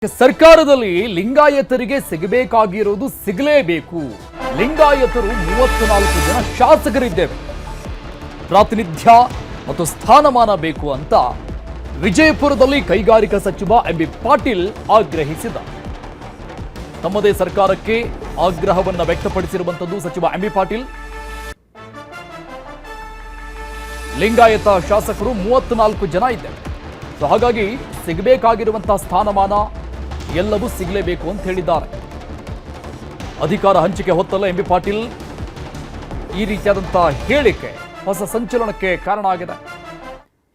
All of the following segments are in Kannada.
ಸರ್ಕಾರದಲ್ಲಿ ಲಿಂಗಾಯತರಿಗೆ ಸಿಗಬೇಕಾಗಿರುವುದು ಸಿಗಲೇಬೇಕು. ಲಿಂಗಾಯತರು 34 ಜನ ಶಾಸಕರಿದ್ದೇವೆ, ಪ್ರಾತಿನಿಧ್ಯ ಮತ್ತು ಸ್ಥಾನಮಾನ ಬೇಕು ಅಂತ ವಿಜಯಪುರದಲ್ಲಿ ಕೈಗಾರಿಕಾ ಸಚಿವ ಎಂಬಿ ಪಾಟೀಲ್ ಆಗ್ರಹಿಸಿದ. ತಮ್ಮದೇ ಸರ್ಕಾರಕ್ಕೆ ಆಗ್ರಹವನ್ನು ವ್ಯಕ್ತಪಡಿಸಿರುವಂತದ್ದು ಸಚಿವ ಎಂಬಿ ಪಾಟೀಲ್. ಲಿಂಗಾಯತ ಶಾಸಕರು 34 ಜನ ಇದ್ದೇವೆ, ಸೊ ಹಾಗಾಗಿ ಸಿಗಬೇಕಾಗಿರುವಂತಹ ಸ್ಥಾನಮಾನ ಎಲ್ಲವೂ ಸಿಗಲೇಬೇಕು ಅಂತ ಹೇಳಿದ್ದಾರೆ. ಅಧಿಕಾರ ಹಂಚಿಕೆ ಹೊತ್ತಲ್ಲ ಎಂಬಿ ಪಾಟೀಲ್ ಈ ರೀತಿಯಾದಂತಹ ಹೇಳಿಕೆ ಹೊಸ ಸಂಚಲನಕ್ಕೆ ಕಾರಣ ಆಗಿದೆ.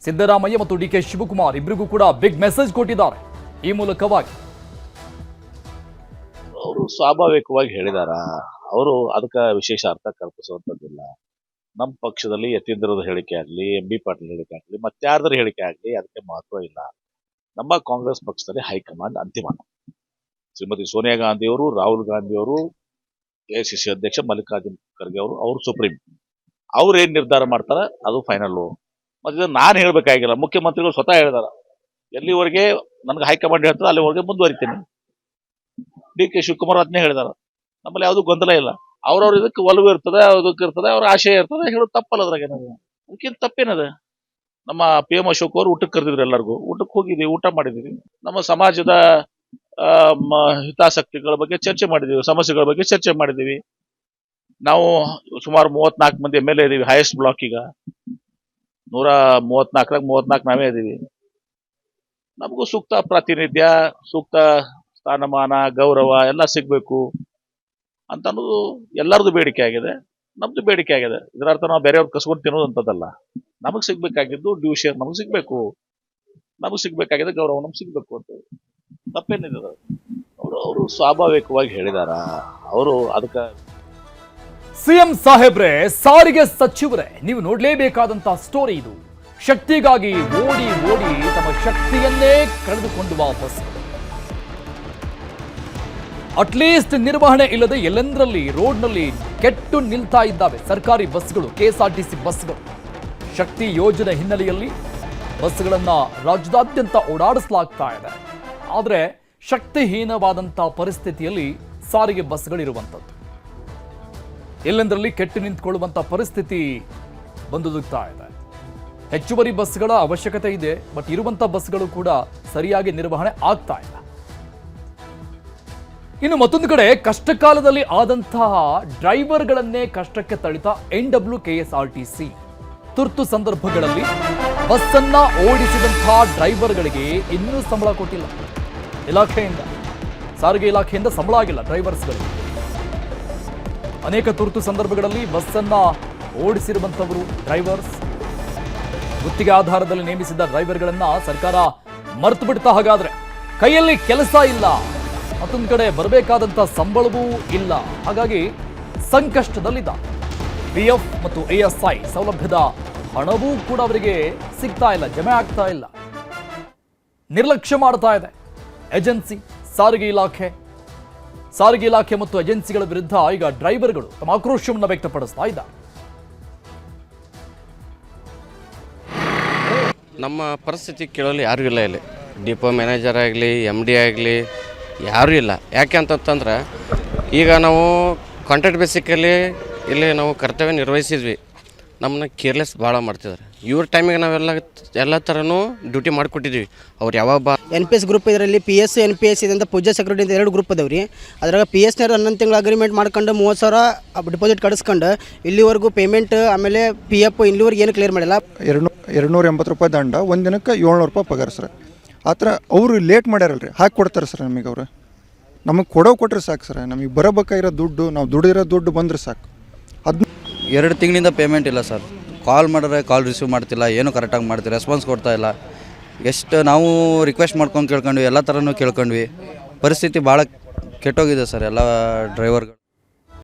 ಸಿದ್ದರಾಮಯ್ಯ ಮತ್ತು ಡಿ ಕೆ ಶಿವಕುಮಾರ್ ಇಬ್ಬರಿಗೂ ಕೂಡ ಬಿಗ್ ಮೆಸೇಜ್ ಕೊಟ್ಟಿದ್ದಾರೆ. ಈ ಮೂಲಕವಾಗಿ ಅವರು ಸ್ವಾಭಾವಿಕವಾಗಿ ಹೇಳಿದಾರ, ಅವರು ಅದಕ್ಕೆ ವಿಶೇಷ ಅರ್ಥ ಕಲ್ಪಿಸುವಂಥದ್ದಿಲ್ಲ. ನಮ್ಮ ಪಕ್ಷದಲ್ಲಿ ಯತೀಂದ್ರದ ಹೇಳಿಕೆ ಆಗಲಿ, ಎಂ ಬಿ ಪಾಟೀಲ್ ಹೇಳಿಕೆ ಆಗಲಿ, ಮತ್ತಾರ್ದರ ಹೇಳಿಕೆ ಆಗಲಿ ಅದಕ್ಕೆ ಮಹತ್ವ ಇಲ್ಲ. ನಮ್ಮ ಕಾಂಗ್ರೆಸ್ ಪಕ್ಷದಲ್ಲಿ ಹೈಕಮಾಂಡ್ ಅಂತಿಮ. ಶ್ರೀಮತಿ ಸೋನಿಯಾ ಗಾಂಧಿಯವರು, ರಾಹುಲ್ ಗಾಂಧಿಯವರು, ಎಐಸಿಸಿ ಅಧ್ಯಕ್ಷ ಮಲ್ಲಿಕಾರ್ಜುನ್ ಖರ್ಗೆ ಅವರು ಸುಪ್ರೀಂ. ಅವ್ರು ಏನ್ ನಿರ್ಧಾರ ಮಾಡ್ತಾರ ಅದು ಫೈನಲ್. ಮತ್ತೆ ಇದನ್ನು ನಾನು ಹೇಳ್ಬೇಕಾಗಿಲ್ಲ, ಮುಖ್ಯಮಂತ್ರಿಗಳು ಸ್ವತಃ ಹೇಳಿದಾರ, ಎಲ್ಲಿವರೆಗೆ ನನಗೆ ಹೈಕಮಾಂಡ್ ಹೇಳ್ತಾರೆ ಅಲ್ಲಿವರೆಗೆ ಮುಂದುವರಿತೀನಿ. ಡಿ ಕೆ ಶಿವಕುಮಾರ್ ಅದನ್ನೇ ಹೇಳಿದಾರ. ನಮ್ಮಲ್ಲಿ ಯಾವುದು ಗೊಂದಲ ಇಲ್ಲ. ಅವ್ರವ್ರ ಇದಕ್ಕೆ ಒಲವು ಇರ್ತದೆ, ಅದಕ್ಕೆ ಇರ್ತದೆ, ಅವ್ರ ಆಶಯ ಇರ್ತದೆ, ಹೇಳೋದು ತಪ್ಪಲ್ಲ. ಅದ್ರಾಗ ಏನದ, ಅದಕ್ಕಿಂತ ತಪ್ಪೇನದ. ನಮ್ಮ ಪಿ ಎಂ ಅಶೋಕ್ ಅವರು ಊಟಕ್ಕೆ ಕರೆದಿದ್ರು, ಎಲ್ಲರಿಗೂ ಊಟಕ್ಕೆ ಹೋಗಿದ್ದೀವಿ, ಊಟ ಮಾಡಿದೀವಿ. ನಮ್ಮ ಸಮಾಜದ ಹಿತಾಸಕ್ತಿಗಳ ಬಗ್ಗೆ ಚರ್ಚೆ ಮಾಡಿದೀವಿ, ಸಮಸ್ಯೆಗಳ ಬಗ್ಗೆ ಚರ್ಚೆ ಮಾಡಿದೀವಿ. ನಾವು ಸುಮಾರು 34 ಮಂದಿ ಎಮ್ ಎಲ್ ಎ ಇದೀವಿ. ಹೈಯೆಸ್ಟ್ ಬ್ಲಾಕ್ ಈಗ 134 34 ನಾವೇ ಇದೀವಿ. ನಮಗೂ ಸೂಕ್ತ ಪ್ರಾತಿನಿಧ್ಯ, ಸೂಕ್ತ ಸ್ಥಾನಮಾನ, ಗೌರವ ಎಲ್ಲ ಸಿಗ್ಬೇಕು ಅಂತ ಅನ್ನೋದು ಎಲ್ಲರದು ಬೇಡಿಕೆ ಆಗಿದೆ, ನಮ್ದು ಬೇಡಿಕೆ ಆಗಿದೆ. ಇದರ ಅರ್ಥ ನಾವು ಬೇರೆಯವ್ರು ಕಸ್ಕೊಂಡು ತಿನ್ನೋದಂಥದ್ದಲ್ಲ. ನಮಗೆ ಸಿಗ್ಬೇಕಾಗಿದ್ದು ಡ್ಯೂ ಶೇರ್ ನಮಗೆ ಸಿಗ್ಬೇಕು, ನಮಗೆ ಸಿಗ್ಬೇಕಾಗಿದೆ ಗೌರವ ನಮ್ಗೆ ಸಿಗ್ಬೇಕು ಅಂತ. ತಪ್ಪೇನಿದೆ. ಅವರು ಸ್ವಾಭಾವಿಕವಾಗಿ ಹೇಳಿದಾರ, ಅವರು ಅದಕ್ಕೆ. ಸಿಎಂ ಸಾಹೇಬ್ರೆ, ಸಾರಿಗೆ ಸಚಿವರೇ, ನೀವು ನೋಡ್ಲೇಬೇಕಾದಂತಹ ಸ್ಟೋರಿ ಇದು. ಶಕ್ತಿಗಾಗಿ ಓಡಿ ಓಡಿ ತಮ್ಮ ಶಕ್ತಿಯನ್ನೇ ಕಳೆದುಕೊಂಡು ವಾಪಸ್. ಅಟ್ಲೀಸ್ಟ್ ನಿರ್ವಹಣೆ ಇಲ್ಲದೆ ಎಲ್ಲೆಂದರಲ್ಲಿ ರೋಡ್ನಲ್ಲಿ ಕೆಟ್ಟು ನಿಲ್ತಾ ಇದ್ದಾವೆ ಸರ್ಕಾರಿ ಬಸ್ಗಳು, ಕೆಎಸ್ಆರ್ಟಿಸಿ ಬಸ್ಗಳು. ಶಕ್ತಿ ಯೋಜನೆ ಹಿನ್ನೆಲೆಯಲ್ಲಿ ಬಸ್ಗಳನ್ನ ರಾಜ್ಯದಾದ್ಯಂತ ಓಡಾಡಿಸಲಾಗ್ತಾ ಇದೆ. ಆದರೆ ಶಕ್ತಿಹೀನವಾದಂತಹ ಪರಿಸ್ಥಿತಿಯಲ್ಲಿ ಸಾರಿಗೆ ಬಸ್ಗಳಿರುವಂಥದ್ದು. ಎಲ್ಲೆಂದರಲ್ಲಿ ಕೆಟ್ಟು ನಿಂತುಕೊಳ್ಳುವಂತಹ ಪರಿಸ್ಥಿತಿ ಬಂದೊದಗ್ತಾ ಇದೆ. ಹೆಚ್ಚುವರಿ ಬಸ್ಗಳ ಅವಶ್ಯಕತೆ ಇದೆ, ಬಟ್ ಇರುವಂತಹ ಬಸ್ಗಳು ಕೂಡ ಸರಿಯಾಗಿ ನಿರ್ವಹಣೆ ಆಗ್ತಾ ಇಲ್ಲ. ಇನ್ನು ಮತ್ತೊಂದು ಕಡೆ ಕಷ್ಟ ಕಾಲದಲ್ಲಿ ಆದಂತಹ ಡ್ರೈವರ್ಗಳನ್ನೇ ಕಷ್ಟಕ್ಕೆ ತಳ್ಳಿತ NWKSRTC. ತುರ್ತು ಸಂದರ್ಭಗಳಲ್ಲಿ ಬಸ್ಸನ್ನ ಓಡಿಸಿದಂತಹ ಡ್ರೈವರ್ಗಳಿಗೆ ಇನ್ನೂ ಸಂಬಳ ಕೊಟ್ಟಿಲ್ಲ ಇಲಾಖೆಯಿಂದ. ಸಾರಿಗೆ ಇಲಾಖೆಯಿಂದ ಸಂಬಳ ಆಗಿಲ್ಲ ಡ್ರೈವರ್ಸ್ಗಳಿಗೆ. ಅನೇಕ ತುರ್ತು ಸಂದರ್ಭಗಳಲ್ಲಿ ಬಸ್ಸನ್ನ ಓಡಿಸಿರುವಂತವರು ಡ್ರೈವರ್ಸ್. ಗುತ್ತಿಗೆ ಆಧಾರದಲ್ಲಿ ನೇಮಿಸಿದ ಡ್ರೈವರ್ಗಳನ್ನ ಸರ್ಕಾರ ಮರೆತು ಬಿಡ್ತಾ. ಹಾಗಾದ್ರೆ ಕೈಯಲ್ಲಿ ಕೆಲಸ ಇಲ್ಲ, ಮತ್ತೊಂದು ಕಡೆ ಬರಬೇಕಾದಂತಹ ಸಂಬಳವೂ ಇಲ್ಲ. ಹಾಗಾಗಿ ಸಂಕಷ್ಟದಲ್ಲಿದ್ದ. PF ಮತ್ತು ASI ಸೌಲಭ್ಯದ ಹಣವೂ ಕೂಡ ಅವರಿಗೆ ಸಿಗ್ತಾ ಇಲ್ಲ, ಜಮೆ ಆಗ್ತಾ ಇಲ್ಲ. ನಿರ್ಲಕ್ಷ್ಯ ಮಾಡ್ತಾ ಇದೆ ಏಜೆನ್ಸಿ, ಸಾರಿಗೆ ಇಲಾಖೆ ಮತ್ತು ಏಜೆನ್ಸಿಗಳ ವಿರುದ್ಧ ಈಗ ಡ್ರೈವರ್ಗಳು ತಮ್ಮ ಆಕ್ರೋಶವನ್ನು ವ್ಯಕ್ತಪಡಿಸ್ತಾ ಇದ್ದಾರೆ. ನಮ್ಮ ಪರಿಸ್ಥಿತಿ ಕೇಳಲು ಯಾರೂ ಇಲ್ಲ. ಇಲ್ಲಿ ಡಿಪೋ ಮ್ಯಾನೇಜರ್ ಆಗಲಿ, MD ಆಗಲಿ ಯಾರೂ ಇಲ್ಲ. ಯಾಕೆ ಅಂತಂತಂದ್ರೆ ಈಗ ನಾವು ಕಾಂಟ್ರಾಕ್ಟ್ ಬೇಸಿಕಲ್ಲಿ ಇಲ್ಲಿ ನಾವು ಕರ್ತವ್ಯ ನಿರ್ವಹಿಸಿದ್ವಿ, ನಮ್ಮನ್ನ ಕೇರ್ಲೆಸ್ ಭಾಳ ಮಾಡ್ತಿದ್ದಾರೆ. ಇವ್ರ ಟೈಮಿಗೆ ನಾವೆಲ್ಲ ಎಲ್ಲ ಥರನೂ ಡ್ಯೂಟಿ ಮಾಡಿಕೊಟ್ಟಿದ್ವಿ. ಅವ್ರು ಯಾವಾಗ NPS ಗ್ರೂಪ್ ಇದರಲ್ಲಿ PS NPS ಇದಂತ ಪೂಜಾ ಸೆಕ್ಯೂರಿಟಿ ಅಂತ 2 ಗ್ರೂಪ್ ಅದಾವ್ರಿ. ಅದ್ರಾಗ PSನವ್ರು 11 ತಿಂಗಳು ಅಗ್ರಿಮೆಂಟ್ ಮಾಡ್ಕೊಂಡು 30,000 ಡಿಪಾಸಿಟ್ ಕಡಿಸ್ಕೊಂಡು ಇಲ್ಲಿವರೆಗೂ ಪೇಮೆಂಟ್, ಆಮೇಲೆ PF ಇಲ್ಲಿವರೆಗೆ ಏನು ಕ್ಲಿಯರ್ ಮಾಡಿಲ್ಲ. 280 ರೂಪಾಯಿ ದಂಡ, ಒಂದು ದಿನಕ್ಕೆ 700 ರೂಪಾಯಿ ಪಗಾರ ಸರ್. ಆ ಥರ ಅವರು ಲೇಟ್ ಮಾಡ್ಯಾರಲ್ರಿ, ಹಾಕಿ ಕೊಡ್ತಾರೆ ಸರ್ ನಮಗೆ. ಅವರು ನಮಗೆ ಕೊಟ್ಟರೆ ಸಾಕು ಸರ್. ನಮಗೆ ಬರಬೇಕಾಗಿರೋ ದುಡ್ಡು, ನಾವು ದುಡಿದಿರೋ ದುಡ್ಡು ಬಂದರೆ ಸಾಕು. 2 ತಿಂಗಳಿಂದ ಪೇಮೆಂಟ್ ಇಲ್ಲ ಸರ್. ಕಾಲ್ ಮಾಡಿದ್ರೆ ಕಾಲ್ ರಿಸೀವ್ ಮಾಡ್ತಿಲ್ಲ, ಏನು ಕರೆಕ್ಟಾಗಿ ಮಾಡ್ತೀವಿ, ರೆಸ್ಪಾನ್ಸ್ ಕೊಡ್ತಾ ಇಲ್ಲ. ಎಷ್ಟು ನಾವು ರಿಕ್ವೆಸ್ಟ್ ಮಾಡ್ಕೊಂಡು ಕೇಳ್ಕೊಂಡ್ವಿ, ಎಲ್ಲ ಥರನೂ ಕೇಳ್ಕೊಂಡ್ವಿ. ಪರಿಸ್ಥಿತಿ ಭಾಳ ಕೆಟ್ಟೋಗಿದೆ ಸರ್ ಎಲ್ಲ ಡ್ರೈವರ್ಗಳು.